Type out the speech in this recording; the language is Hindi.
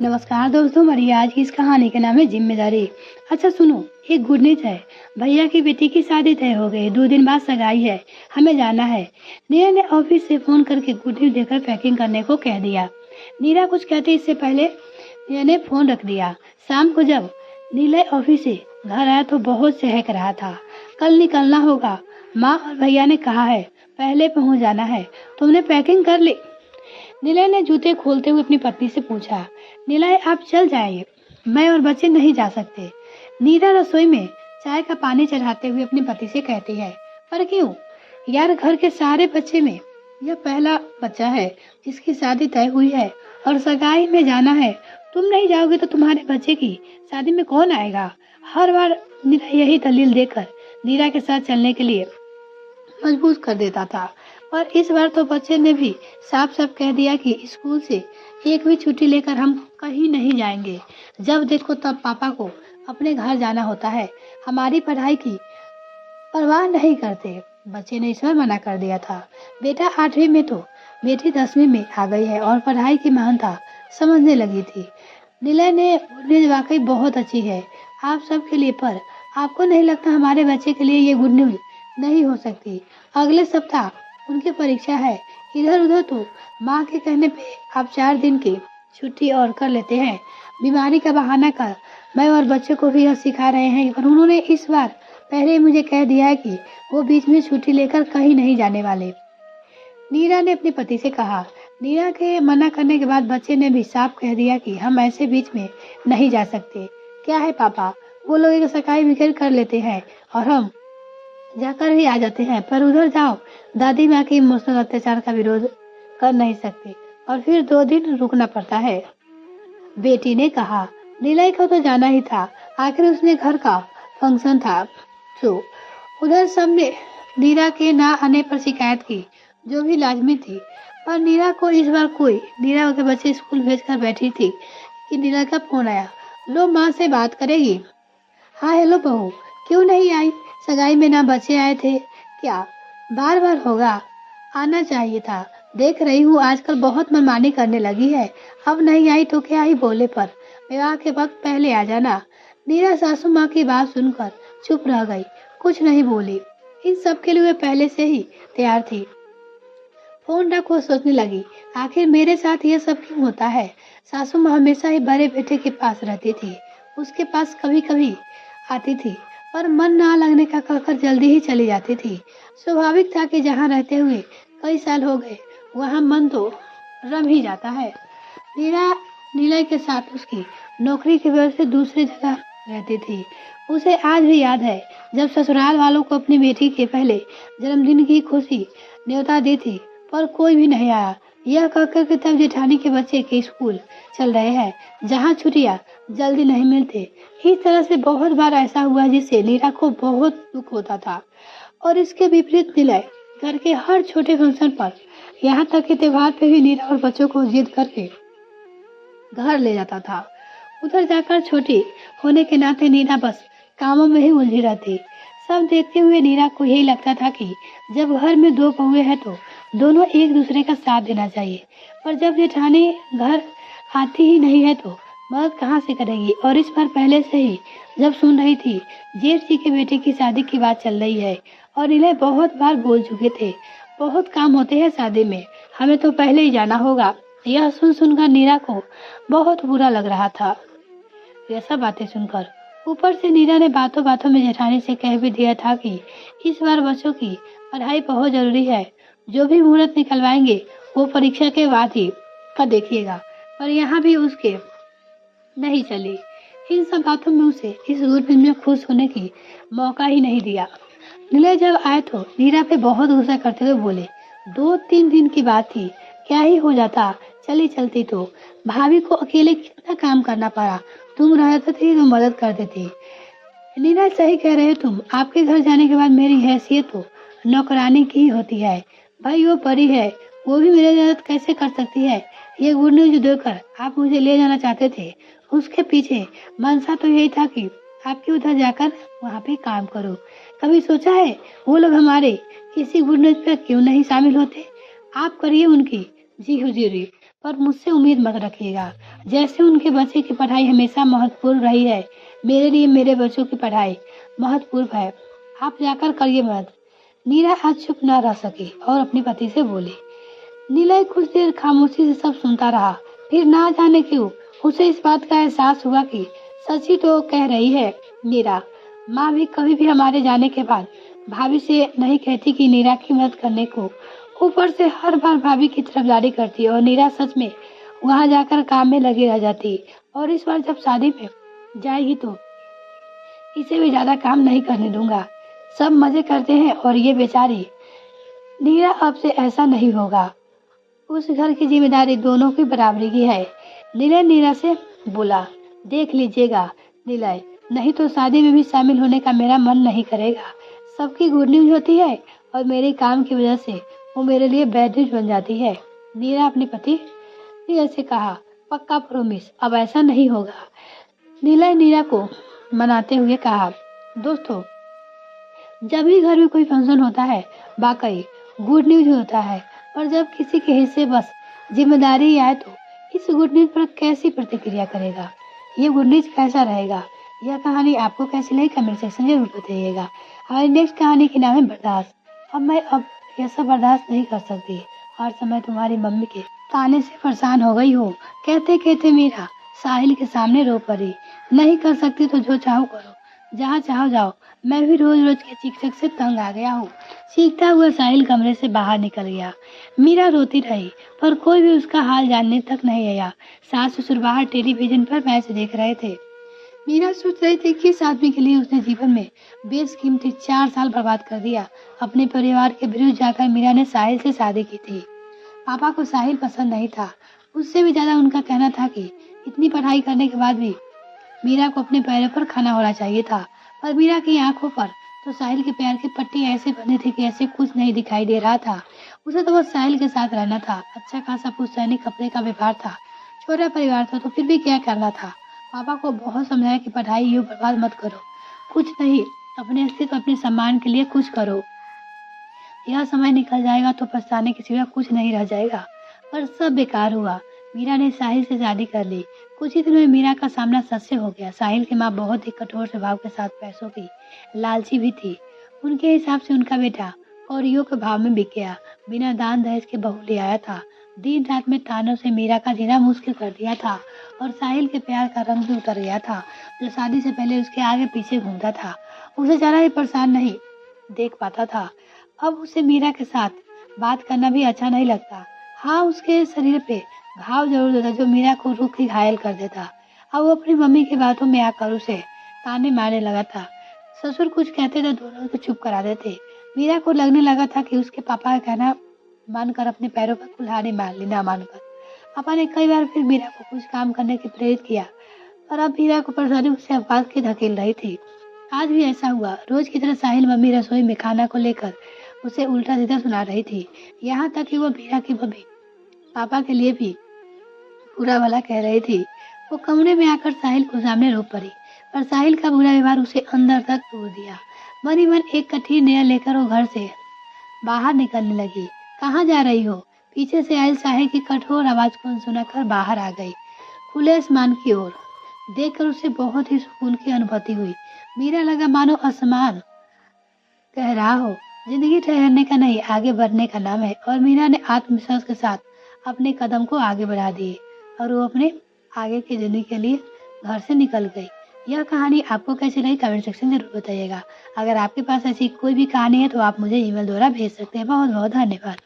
नमस्कार दोस्तों, हमारी आज की इस कहानी का नाम है जिम्मेदारी। अच्छा सुनो, एक गुड न्यूज है। भैया की बेटी की शादी तय हो गई, 2 दिन बाद सगाई है। हमें जाना है। नीरा ने ऑफिस से फोन करके गुड न्यूज देकर पैकिंग करने को कह दिया। नीरा कुछ कहते इससे पहले नीरा ने फोन रख दिया। शाम को जब नीला ऑफिस से घर आया तो बहुत सहक रहा था। कल निकलना होगा, माँ और भैया ने कहा है, पहले पहुंच जाना है। तुमने पैकिंग कर ली? निलय ने जूते खोलते हुए अपनी पत्नी से पूछा। निलय, आप चल जाइए, मैं और बच्चे नहीं जा सकते। नीरा रसोई में चाय का पानी चढ़ाते हुए अपने पति से कहती है। पर क्यों यार, घर के सारे बच्चे में यह पहला बच्चा है जिसकी शादी तय हुई है और सगाई में जाना है। तुम नहीं जाओगे तो तुम्हारे बच्चे की शादी में कौन आएगा? हर बार नीरा यही दलील देकर नीरा के साथ चलने के लिए मजबूर कर देता था। और इस बार तो बच्चे ने भी साफ साफ कह दिया कि स्कूल से एक भी छुट्टी लेकर हम कहीं नहीं जाएंगे। जब देखो तब पापा को अपने घर जाना होता है, हमारी पढ़ाई की परवाह नहीं करते। बच्चे ने इस बार मना कर दिया था। बेटा 8वीं में तो बेटी 10वीं में आ गई है और पढ़ाई की महानता समझने लगी थी। निलय ने न्यूज वाकई बहुत अच्छी है आप सबके लिए, पर आपको नहीं लगता हमारे बच्चे के लिए ये गुड न्यूज नहीं हो सकती? अगले सप्ताह उनकी परीक्षा है। इधर उधर तो माँ के कहने पे आप 4 दिन की छुट्टी और कर लेते हैं, बीमारी का बहाना कर। मैं और बच्चे को भी यह सिखा रहे हैं, पर उन्होंने इस बार पहले ही मुझे कह दिया है कि वो बीच में छुट्टी लेकर कहीं नहीं जाने वाले। नीरा ने अपने पति से कहा। नीरा के मना करने के बाद बच्चे ने भी साफ कह दिया कि हम ऐसे बीच में नहीं जा सकते। क्या है पापा, वो लोग एक सगाई बिखेर कर लेते हैं और हम जाकर ही आ जाते हैं, पर उधर जाओ दादी माँ के इमोशनल अत्याचार का विरोध कर नहीं सकते और फिर 2 दिन रुकना पड़ता है। बेटी ने कहा। निलय को तो जाना ही था, आखिर उसने घर का फंक्शन था। तो उधर सबने नीरा के ना आने पर शिकायत की, जो भी लाजमी थी। पर नीरा को इस बार कोई नीरा के बच्चे स्कूल भेजकर बैठी थी कि नीरा का फोन आया। लो, माँ से बात करेगी? हाँ हेलो बहू, क्यों नहीं आई? सगाई में ना बच्चे आए थे क्या? बार बार होगा, आना चाहिए था। देख रही हूँ आजकल बहुत मनमानी करने लगी है। अब नहीं आई तो क्या ही बोले, पर विवाह के वक्त पहले आ जाना। नीरा सासू माँ की बात सुनकर चुप रह गई, कुछ नहीं बोली। इन सब के लिए वे पहले से ही तैयार थी। फोन रख वो सोचने लगी, आखिर मेरे साथ यह सब क्यों होता है? सासू माँ हमेशा ही बड़े बेटे के पास रहती थी, उसके पास कभी कभी आती थी, पर मन ना लगने का कहकर जल्दी ही चली जाती थी। स्वाभाविक था कि जहाँ रहते हुए कई साल हो गए वहाँ मन तो रम ही जाता है। नीरा नीलय के साथ उसकी नौकरी की वजह से दूसरी जगह रहती थी। उसे आज भी याद है जब ससुराल वालों को अपनी बेटी के पहले जन्मदिन की खुशी न्योता दी थी, पर कोई भी नहीं आया। यह कहकर कि तब जेठानी के बच्चे के स्कूल चल रहे हैं, जहाँ छुट्टियाँ जल्दी नहीं मिलते। इस तरह से बहुत बार ऐसा हुआ जिससे नीरा को बहुत दुख होता था। और इसके विपरीत निलय घर के हर छोटे फंक्शन पर, यहाँ तक कि त्योहार पे भी नीरा और बच्चों को जिद करके घर ले जाता था। उधर जाकर छोटी होने के नाते नीरा बस कामों में ही उलझी रहती। सब देखते हुए नीरा को यही लगता था कि जब घर में 2 बहुएं हैं तो दोनों एक दूसरे का साथ देना चाहिए, पर जब जेठानी घर आती ही नहीं है तो मदद कहाँ से करेगी? और इस बार पहले से ही जब सुन रही थी जेठ जी के बेटे की शादी की बात चल रही है, और नीलय बहुत बार बोल चुके थे, बहुत काम होते हैं शादी में, हमें तो पहले ही जाना होगा। यह सुनकर नीरा को बहुत बुरा लग रहा था। यह सब बातें सुनकर ऊपर से नीरा ने बातों बातों में जेठानी से कह भी दिया था कि इस बार बच्चों की पढ़ाई बहुत जरूरी है, जो भी मुहूर्त निकलवाएंगे वो परीक्षा के बाद ही का देखिएगा। पर यहाँ भी उसके नहीं चली। इन सब बातों में उसे इस गुड न्यूज में खुश होने की मौका ही नहीं दिया। नीलय जब आए तो नीरा पे बहुत गुस्सा करते हुए बोले, 2-3 दिन की बात थी, क्या ही हो जाता चली चलती तो। भाभी को अकेले कितना काम करना पड़ा, तुम रहते थे तो मदद कर देती। नीना, सही कह रहे हो तुम, आपके घर जाने के बाद मेरी हैसियत तो नौकरानी की ही होती है। भाई वो परी है, वो भी मेरी मदद कैसे कर सकती है? ये गुड न्यूज देकर आप मुझे ले जाना चाहते थे, उसके पीछे मनसा तो यही था कि आपके उधर जाकर वहाँ पे काम करो। कभी सोचा है वो लोग हमारे किसी गुड न्यूज पर क्यों नहीं शामिल होते? आप करिए उनकी जी हुजूरी। पर मुझसे उम्मीद मत रखिएगा। जैसे उनके बच्चे की पढ़ाई हमेशा महत्वपूर्ण रही है, मेरे लिए मेरे बच्चों की पढ़ाई महत्वपूर्ण है। आप जाकर करिए मदद। नीरा आज चुप न रह सकी और अपने पति से बोली। नीलय कुछ देर खामोशी से सब सुनता रहा। फिर ना जाने क्यों उसे इस बात का एहसास हुआ कि सच्ची तो कह रही है नीरा। माँ भी कभी भी हमारे जाने के बाद भाभी से नहीं कहती कि नीरा की मदद करने को। ऊपर से हर बार भाभी की तरफदारी करती और नीरा सच में वहां जाकर काम में लगी रह जाती। और इस बार जब शादी में जाएगी तो इसे भी ज्यादा काम नहीं करने दूंगा। सब मजे करते हैं और ये बेचारी नीरा अब से ऐसा नहीं होगा। उस घर की जिम्मेदारी दोनों की बराबरी की है। नीलय नीरा से बोला, देख लीजिएगा नीलय, नहीं तो शादी में भी शामिल होने का मेरा मन नहीं करेगा। सबकी गुड न्यूज होती है और मेरे काम की वजह से वो मेरे लिए बैड न्यूज बन जाती है। नीरा अपने पति ने ऐसे कहा, पक्का प्रॉमिस अब ऐसा नहीं होगा। नीलय नीरा को मनाते हुए कहा, दोस्तों जब भी घर में कोई फंक्शन होता है वाकई गुड न्यूज होता है, पर जब किसी के हिस्से बस जिम्मेदारी आए तो इस गुड न्यूज पर कैसी प्रतिक्रिया करेगा, ये गुड न्यूज कैसा रहेगा। यह कहानी आपको कैसी लगी कमेंट सेक्शन में जरूर बताइएगा। हमारी नेक्स्ट कहानी के नाम है बर्दाश्त। अब यह सब बर्दाश्त नहीं कर सकती। हर समय तुम्हारी मम्मी के ताने से परेशान हो गई हो। कहते कहते मीरा साहिल के सामने रो पड़ी। नहीं कर सकती तो जो चाहो करो, जहाँ चाहो जाओ, मैं भी रोज रोज के चीख चीख से तंग आ गया हूँ। चीखता हुआ साहिल कमरे से बाहर निकल गया। मीरा रोती रही पर कोई भी उसका हाल जानने तक नहीं आया। सास ससुर बाहर टेलीविजन पर मैच देख रहे थे। मीरा सोच रही थी कि इस आदमी के लिए उसने जीवन में बेशकीमती 4 साल बर्बाद कर दिया। अपने परिवार के विरुद्ध जाकर मीरा ने साहिल से शादी की थी। पापा को साहिल पसंद नहीं था। उससे भी ज्यादा उनका कहना था कि इतनी पढ़ाई करने के बाद भी मीरा को अपने पैरों पर खड़ा होना चाहिए था। पर मीरा की आंखों पर तो साहिल के प्यार की पट्टी ऐसे बंधी थी कि ऐसे कुछ नहीं दिखाई दे रहा था। उसे तो बस साहिल के साथ रहना था। अच्छा खासा पुश्तैनी कपड़े का व्यवहार था। छोटा परिवार था तो फिर भी क्या करना था। पापा को बहुत समझाया कि पढ़ाई यूं बर्बाद मत करो, कुछ नहीं, अपने अस्तित्व अपने सम्मान के लिए कुछ करो। यह समय निकल जाएगा तो पछताने के सिवा कुछ नहीं रह जाएगा। पर सब बेकार हुआ। मीरा ने साहिल से शादी कर ली। कुछ ही दिनों में मीरा का सामना सच से हो गया। साहिल की माँ बहुत ही कठोर स्वभाव के साथ पैसों की लालची भी थी। उनके हिसाब से उनका बेटा कौड़ियों के भाव में बिक गया। बिना दान दहेज के बहू ले आया था। दिन रात में तानों से मीरा का जीना मुश्किल कर दिया था और साहिल के प्यार का रंग भी उतर गया था, जो शादी से पहले उसके आगे पीछे घूमता था। उसे जरा ही परेशान नहीं देख पाता था। अब उसे मीरा के साथ बात करना भी अच्छा नहीं लगता। हाँ, उसके शरीर पे घाव जरूर देता जो मीरा को रूख ही घायल कर देता। अब वो अपनी मम्मी की बातों में आकर उसे ताने मारने लगा था। ससुर कुछ कहते तो दोनों को चुप करा देते। मीरा को लगने लगा था कि उसके पापा का कहना मानकर अपने पैरों पर कुल्हाड़ी मार ली ना मानकर। पापा ने कई बार फिर मीरा को कुछ काम करने की प्रेरित किया, पर अब मीरा को परेशानी उससे अवकाश की धकेल रही थी। आज भी ऐसा हुआ। रोज की तरह साहिल मम्मी रसोई में खाना को लेकर उसे उल्टा सीधा सुना रही थी। यहाँ तक कि वो मीरा की मम्मी पापा के लिए भी बुरा भला कह रही थी। वो कमरे में आकर साहिल को सामने रो पड़ी, पर साहिल का बुरा व्यवहार उसे अंदर तक तोड़ दिया। मन ही मन एक कठिन निर्णय लेकर वो घर से बाहर निकलने लगी। कहाँ जा रही हो? पीछे से आयल साहिल की कठोर आवाज को सुनकर बाहर आ गई। खुले आसमान की ओर देखकर उसे बहुत ही सुकून की अनुभूति हुई। मीरा लगा मानो आसमान कह रहा हो, जिंदगी ठहरने का नहीं आगे बढ़ने का नाम है। और मीरा ने आत्मविश्वास के साथ अपने कदम को आगे बढ़ा दिए और वो अपने आगे की जिंदगी के लिए घर से निकल गई। यह कहानी आपको कैसी लगी कमेंट सेक्शन में जरूर बताइएगा। अगर आपके पास ऐसी कोई भी कहानी है तो आप मुझे ईमेल द्वारा भेज सकते हैं। बहुत बहुत धन्यवाद।